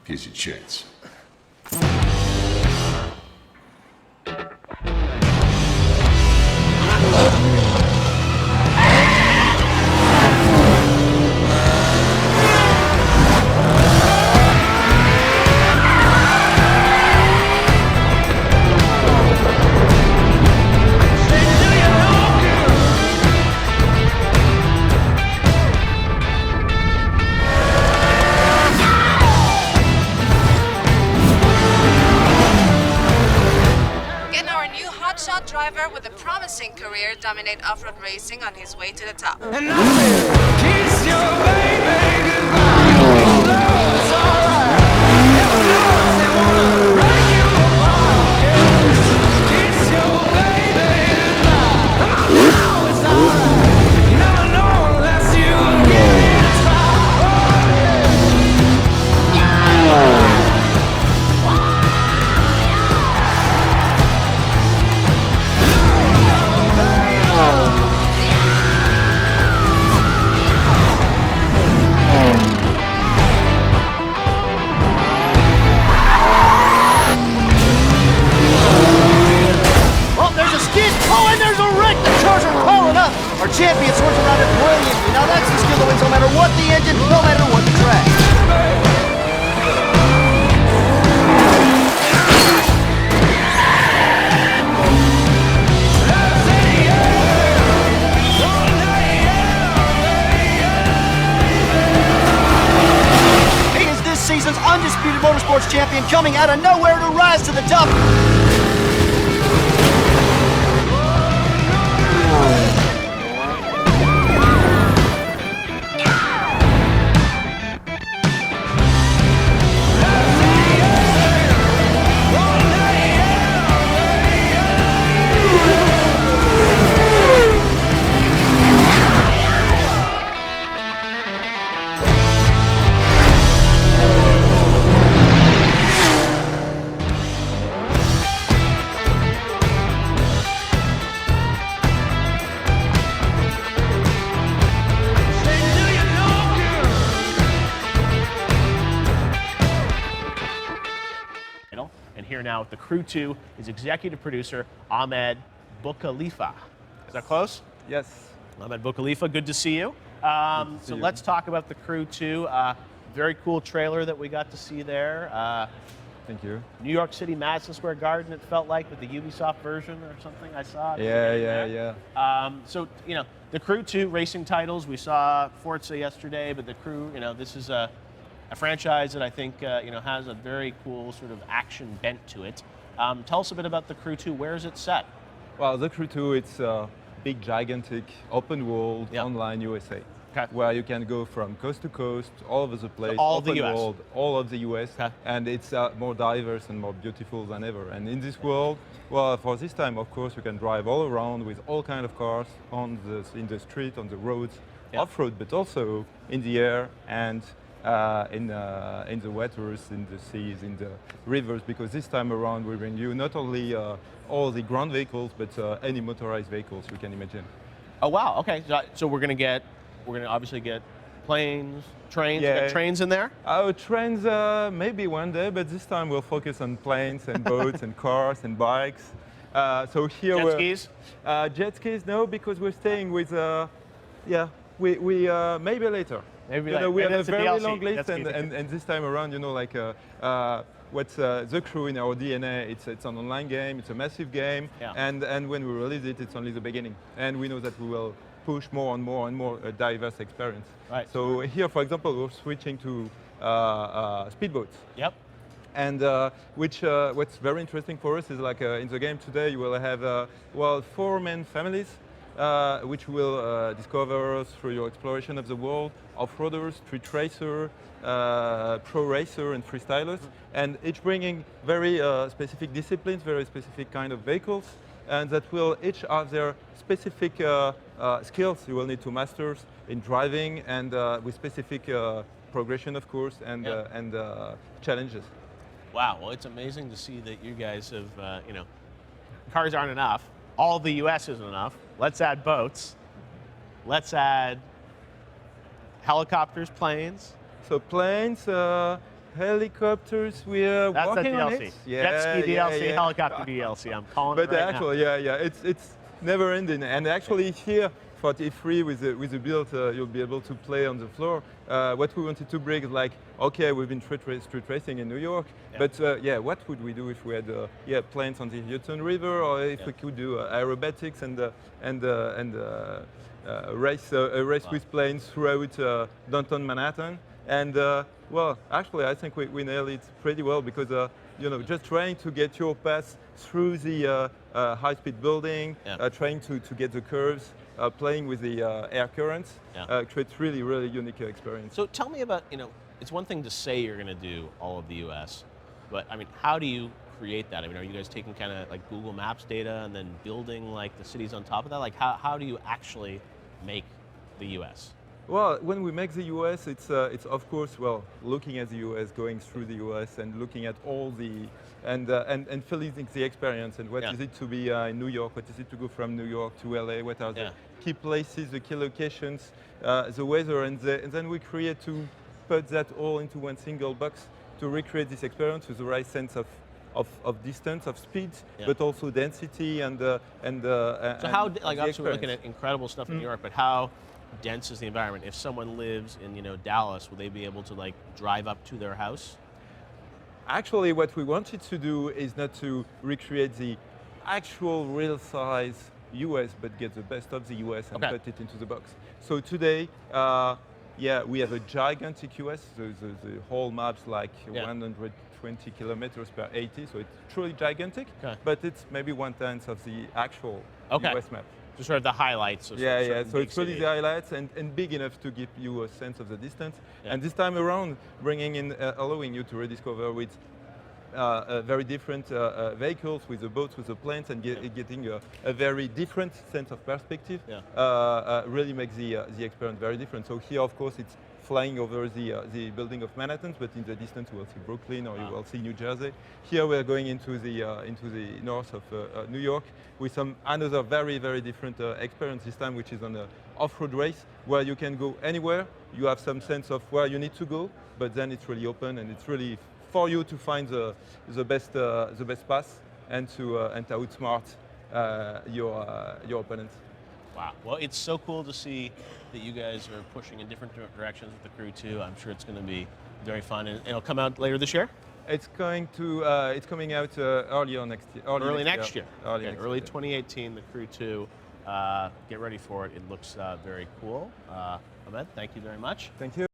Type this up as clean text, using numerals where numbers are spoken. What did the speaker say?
Here's your chance. Driver with a promising career dominate off-road racing on his way to the top. And I said, kiss your baby goodbye. Although it's alright. Heaven knows they wanna break you apart. Yeah. Kiss your baby goodbye. Although it's alright. You never know unless you get it right. Oh, yeah. Our champion swords around it brilliantly. Now that's the skill that wins no matter what the engine, no matter what the track. He is this season's undisputed motorsports champion, coming out of nowhere to rise to the top. And here now with the Crew 2 is executive producer Ahmed Boukhalifa. Is that close? Yes. Ahmed Boukhalifa, good to see you. So let's talk about the Crew 2. Very cool trailer that we got to see there. Thank you. New York City, Madison Square Garden, it felt like, with the Ubisoft version or something I saw. Yeah. So, you know, the Crew 2 racing titles, we saw Forza yesterday, but the Crew, you know, this is a franchise that I think, you know, has a very cool sort of action bent to it. Tell us a bit about the Crew 2. Where is it set? Well, the Crew 2, it's a big, gigantic, open world, online USA. Okay. Where you can go from coast to coast, all over the place, all of the US. world, all of the US, okay. And it's more diverse and more beautiful than ever. And in this world, well, for this time, of course, you can drive all around with all kinds of cars in the street, on the roads, off-road, but also in the air and in the waters, in the seas, in the rivers, because this time around we bring you not only all the ground vehicles, but any motorized vehicles you can imagine. Oh wow! Okay, so we're gonna obviously get planes, trains. Yeah. Got trains in there? Trains maybe one day, but this time we'll focus on planes and boats and cars and bikes. So here jet skis? Jet skis, no, because we're staying with we maybe later. Maybe we have a very DLC. long list, and this time around, you know, like what's the Crew in our DNA? It's an online game, it's a massive game, and when we release it, it's only the beginning, and we know that we will push more and more and more a diverse experience. Right. So here, for example, we're switching to speedboats. Yep. And what's very interesting for us is like in the game today, you will have 4 main families. Which will discover through your exploration of the world, off-roaders, street racer, pro racer, and freestylers, and each bringing very specific disciplines, very specific kind of vehicles, and that will each have their specific skills you will need to master in driving, and with specific progression, of course, and challenges. Wow, well, it's amazing to see that you guys have, you know, cars aren't enough. All the US isn't enough. Let's add boats. Let's add helicopters, planes. So planes, Helicopters, we're That's the working on DLC. it. Jet ski DLC, helicopter DLC. I'm calling it But right actually, now. yeah, it's never ending. And actually here for T3 with the build, you'll be able to play on the floor. What we wanted to bring is like, okay, we've been street racing in New York, Yeah. but yeah, what would we do if we had planes on the Hudson River, or if we could do aerobatics and race with planes throughout downtown Manhattan? And well, actually, I think we nailed it pretty well because you know, just trying to get your pass through the high-speed building, trying to get the curves, playing with the air currents, creates really unique experience. So tell me about, it's one thing to say you're going to do all of the U.S., but I mean, how do you create that? I mean, are you guys taking kind of like Google Maps data and then building like the cities on top of that? Like, how do you actually make the U.S.? Well, when we make the US, it's of course, well, looking at the US, going through the US, and looking at all the and feeling the experience and what is it to be in New York, what is it to go from New York to LA, what are the key places, the key locations, the weather, and then we create to put that all into one single box to recreate this experience with the right sense of distance, of speed, but also density and so how, like, obviously we're experience. looking at incredible stuff in New York, but how dense is the environment? If someone lives in, Dallas, will they be able to like drive up to their house? Actually, what we wanted to do is not to recreate the actual real size US, but get the best of the US and put it into the box. So today, yeah, we have a gigantic US. The whole map's like 120 kilometers per 80, so it's truly gigantic. But it's maybe 1/10 of the actual US map. So sort of the highlights of So it's really the highlights and big enough to give you a sense of the distance. And this time around, bringing in, allowing you to rediscover with very different vehicles, with the boats, with the planes, and getting a very different sense of perspective. Really makes the experience very different. So here, of course, it's flying over the building of Manhattan, but in the distance you will see Brooklyn or you will see New Jersey. Here we're going into the north of New York with another very different experience this time, which is on an off-road race where you can go anywhere. You have some sense of where you need to go, but then it's really open and it's really for you to find the best path and to outsmart your opponents. Wow. Well, it's so cool to see that you guys are pushing in different directions with the crew too. I'm sure it's going to be very fun, and it'll come out later this year. It's coming out early next year. Early next year. Early 2018. The crew 2. Get ready for it. It looks very cool. Ahmed, thank you very much. Thank you.